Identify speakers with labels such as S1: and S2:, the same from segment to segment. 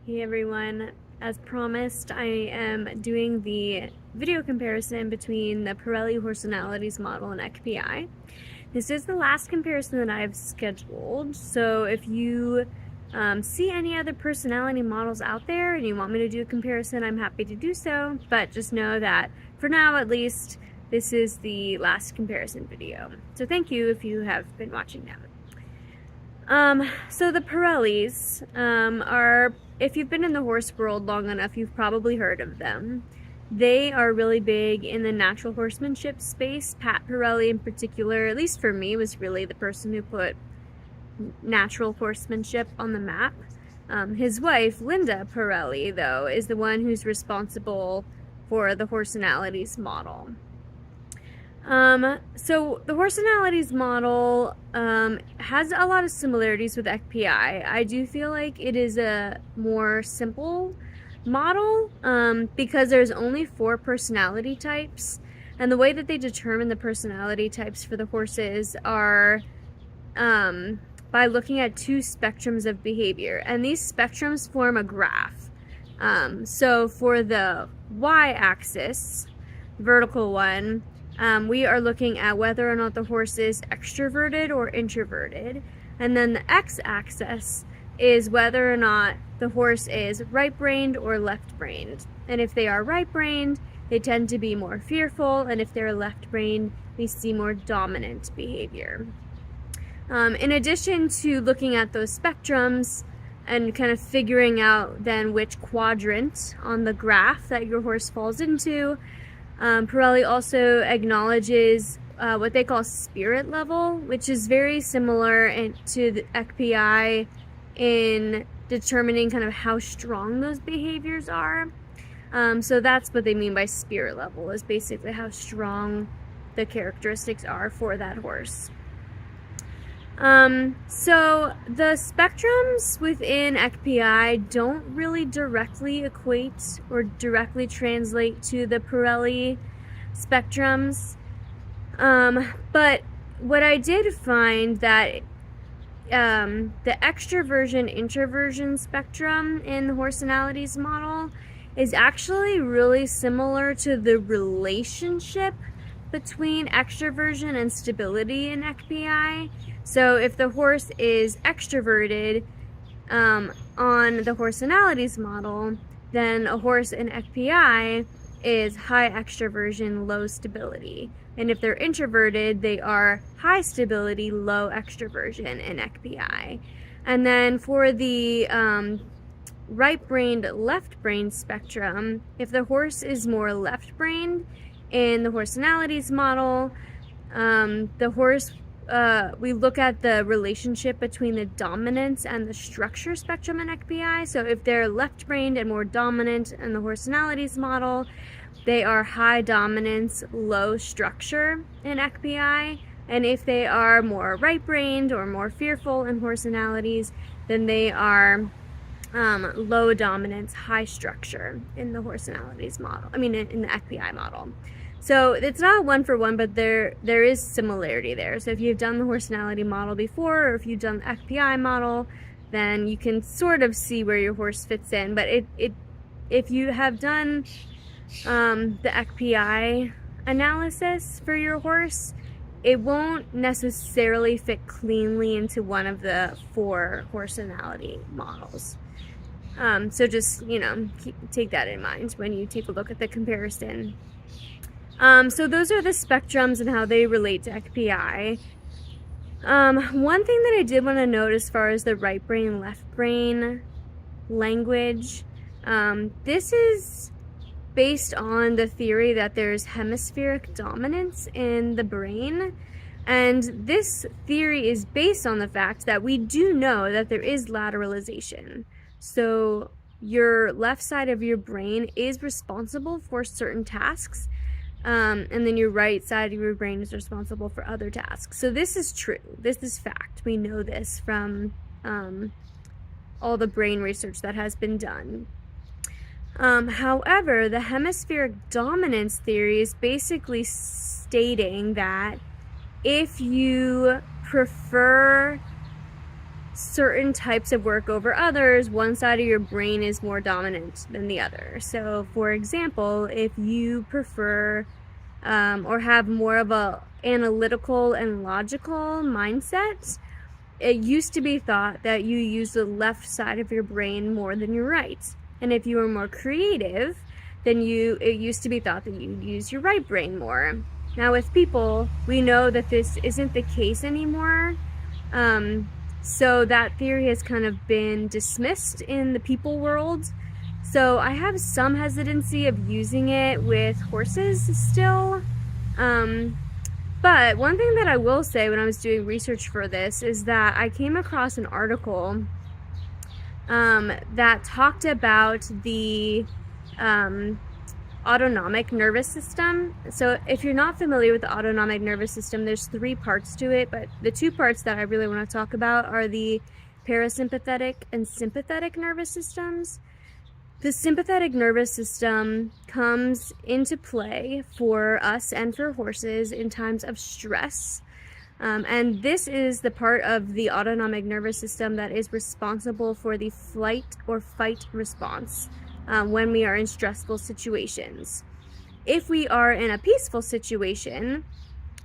S1: Hey everyone, as promised, I am doing the video comparison between the Parelli Horsenalities model and EqPI. This is the last comparison that I've scheduled, so if you see any other personality models out there and you want me to do a comparison, I'm happy to do so, but just know that for now at least, this is the last comparison video. So thank you if you have been watching them. So the Parellis are, if you've been in the horse world long enough, you've probably heard of them. They are really big in the natural horsemanship space. Pat Parelli in particular, at least for me, was really the person who put natural horsemanship on the map. His wife, Linda Parelli, though, is the one who's responsible for the Horsenalities model. So the Horsenalities model has a lot of similarities with EqPI. I do feel like it is a more simple model because there's only 4 personality types, and the way that they determine the personality types for the horses are by looking at 2 spectrums of behavior, and these spectrums form a graph. So for the y-axis, vertical one, we are looking at whether or not the horse is extroverted or introverted. And then the x-axis is whether or not the horse is right-brained or left-brained. And if they are right-brained, they tend to be more fearful, and if they're left-brained, we see more dominant behavior. In addition to looking at those spectrums and kind of figuring out then which quadrant on the graph that your horse falls into, Parelli also acknowledges what they call spirit level, which is very similar to the EqPI in determining kind of how strong those behaviors are. So that's what they mean by spirit level, is basically how strong the characteristics are for that horse. So the spectrums within EqPI don't really directly equate or directly translate to the Parelli spectrums. But what I did find that the extroversion-introversion spectrum in the Horsenalities model is actually really similar to the relationship between extroversion and stability in EqPI. So if the horse is extroverted on the Horsenalities model, then a horse in EqPI is high extroversion, low stability. And if they're introverted, they are high stability, low extroversion in EqPI. And then for the right-brained, left-brained spectrum, if the horse is more left-brained in the Horsenalities model, we look at the relationship between the dominance and the structure spectrum in EqPI. So if they're left-brained and more dominant in the Horsenalities model, they are high dominance, low structure in EqPI. And if they are more right-brained or more fearful in Horsenalities, then they are low dominance, high structure in the Horsenalities model. I mean, in the EqPI model. So it's not one for one, but there is similarity there. So if you've done the Horsenality model before, or if you've done the EqPI model, then you can sort of see where your horse fits in. But if you have done the EqPI analysis for your horse, it won't necessarily fit cleanly into one of the 4 Horsenality models. So just, take that in mind when you take a look at the comparison. So those are the spectrums and how they relate to EqPI. One thing that I did want to note as far as the right brain, left brain language, this is based on the theory that there's hemispheric dominance in the brain. And this theory is based on the fact that we do know that there is lateralization. So your left side of your brain is responsible for certain tasks, and then your right side of your brain is responsible for other tasks. So this is true. This is fact. We know this from all the brain research that has been done. However, the hemispheric dominance theory is basically stating that if you prefer certain types of work over others, one side of your brain is more dominant than the other. So for example, if you prefer or have more of a analytical and logical mindset, it used to be thought that you use the left side of your brain more than your right. And if you were more creative, then it used to be thought that you use your right brain more. Now with people, we know that this isn't the case anymore. So that theory has kind of been dismissed in the people world. So I have some hesitancy of using it with horses still. But one thing that I will say when I was doing research for this is that I came across an article that talked about the autonomic nervous system. So if you're not familiar with the autonomic nervous system, there's 3 parts to it, but the 2 parts that I really want to talk about are the parasympathetic and sympathetic nervous systems. The sympathetic nervous system comes into play for us and for horses in times of stress. And this is the part of the autonomic nervous system that is responsible for the flight or fight response when we are in stressful situations. If we are in a peaceful situation,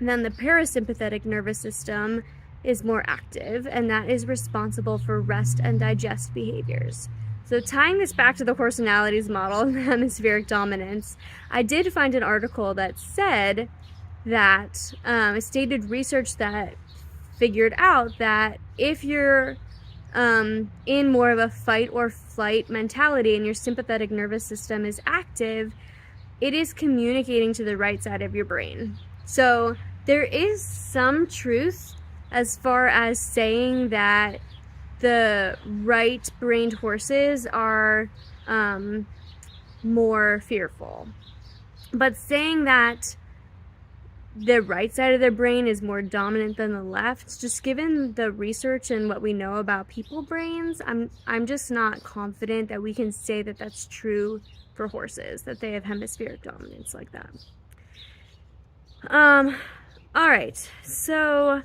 S1: then the parasympathetic nervous system is more active, and that is responsible for rest and digest behaviors. So tying this back to the Horsenalities model and hemispheric dominance, I did find an article that said that stated research that figured out that if you're in more of a fight or flight mentality and your sympathetic nervous system is active, it is communicating to the right side of your brain. So there is some truth as far as saying that the right-brained horses are more fearful. But saying that the right side of their brain is more dominant than the left, just given the research and what we know about people brains, I'm just not confident that we can say that that's true for horses, that they have hemispheric dominance like that. All right, so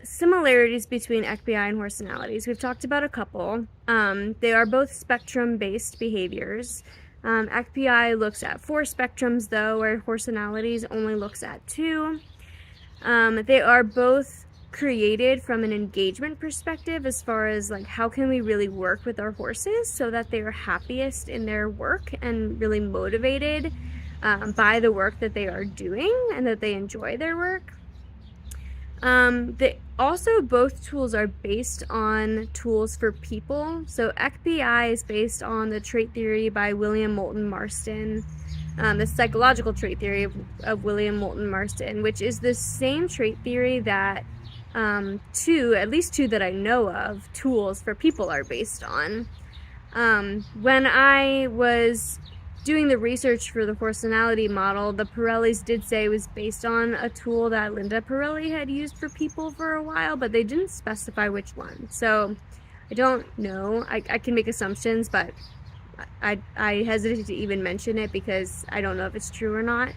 S1: similarities between EqPI and Horsenalities. We've talked about a couple. They are both spectrum-based behaviors. EqPI looks at 4 spectrums though, where Horsenalities only looks at 2. They are both created from an engagement perspective as far as like how can we really work with our horses so that they are happiest in their work and really motivated by the work that they are doing and that they enjoy their work. Also, both tools are based on tools for people. So EqPI is based on the trait theory by William Moulton Marston, the psychological trait theory of William Moulton Marston, which is the same trait theory that at least two that I know of, tools for people are based on. When I was doing the research for the Horsenality model, the Parellis did say it was based on a tool that Linda Parelli had used for people for a while, but they didn't specify which one. So I don't know. I can make assumptions, but I hesitate to even mention it because I don't know if it's true or not.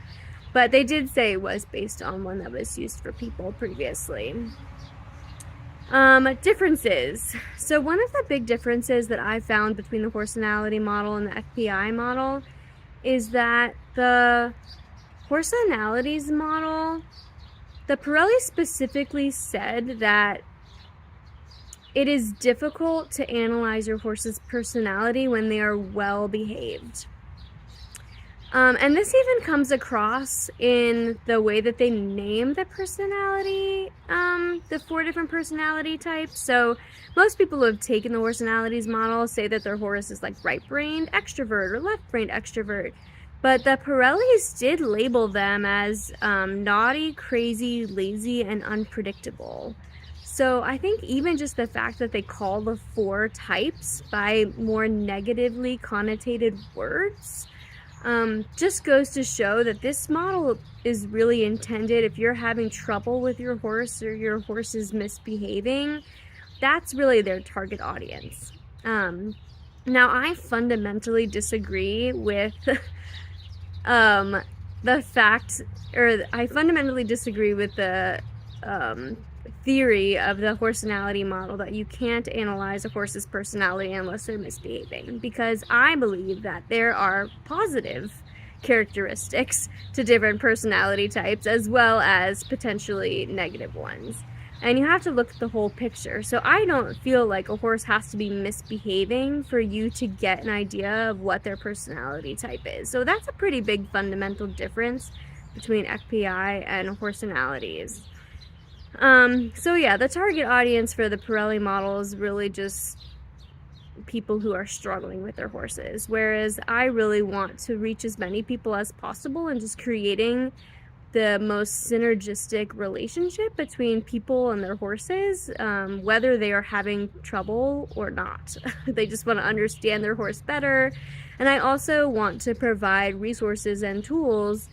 S1: But they did say it was based on one that was used for people previously. Differences. So one of the big differences that I found between the Horsenality model and the EqPI model is that the Horsenalities model, the Parelli specifically said that it is difficult to analyze your horse's personality when they are well behaved. And this even comes across in the way that they name the personality, the 4 different personality types. So most people who have taken the Horsenalities model say that their horse is like right-brained extrovert or left-brained extrovert. But the Parellis did label them as naughty, crazy, lazy, and unpredictable. So I think even just the fact that they call the 4 types by more negatively connotated words just goes to show that this model is really intended if you're having trouble with your horse or your horse is misbehaving, that's really their target audience. Now I fundamentally disagree with the fact, or I fundamentally disagree with the theory of the Horsenality model that you can't analyze a horse's personality unless they're misbehaving, because I believe that there are positive characteristics to different personality types as well as potentially negative ones. And you have to look at the whole picture. So I don't feel like a horse has to be misbehaving for you to get an idea of what their personality type is. So that's a pretty big fundamental difference between EqPI and Horsenalities. So yeah, the target audience for the Parelli model is really just people who are struggling with their horses, whereas I really want to reach as many people as possible and just creating the most synergistic relationship between people and their horses, whether they are having trouble or not. They just want to understand their horse better. And I also want to provide resources and tools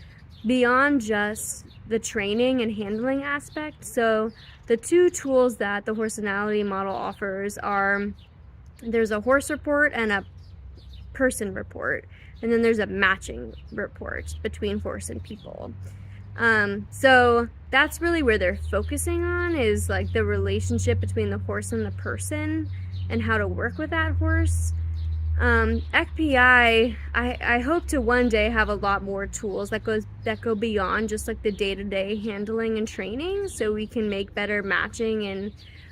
S1: beyond just the training and handling aspect. So the two tools that the Horsenality model offers are, there's a horse report and a person report, and then there's a matching report between horse and people. So that's really where they're focusing on, is like the relationship between the horse and the person and how to work with that horse. EqPI, I hope to one day have a lot more tools that go beyond just like the day-to-day handling and training, so we can make better matching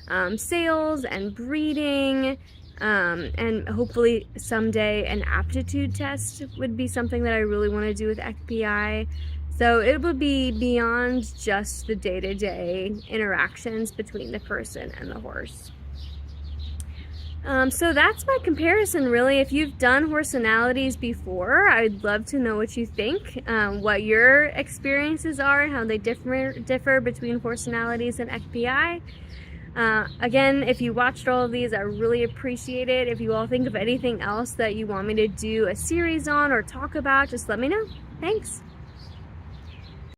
S1: and sales and breeding, and hopefully someday an aptitude test would be something that I really want to do with EqPI. So it would be beyond just the day-to-day interactions between the person and the horse. So that's my comparison, really. If you've done Horsenalities before, I'd love to know what you think, what your experiences are, and how they differ between Horsenalities and EqPI. Again, if you watched all of these, I really appreciate it. If you all think of anything else that you want me to do a series on or talk about, just let me know. Thanks.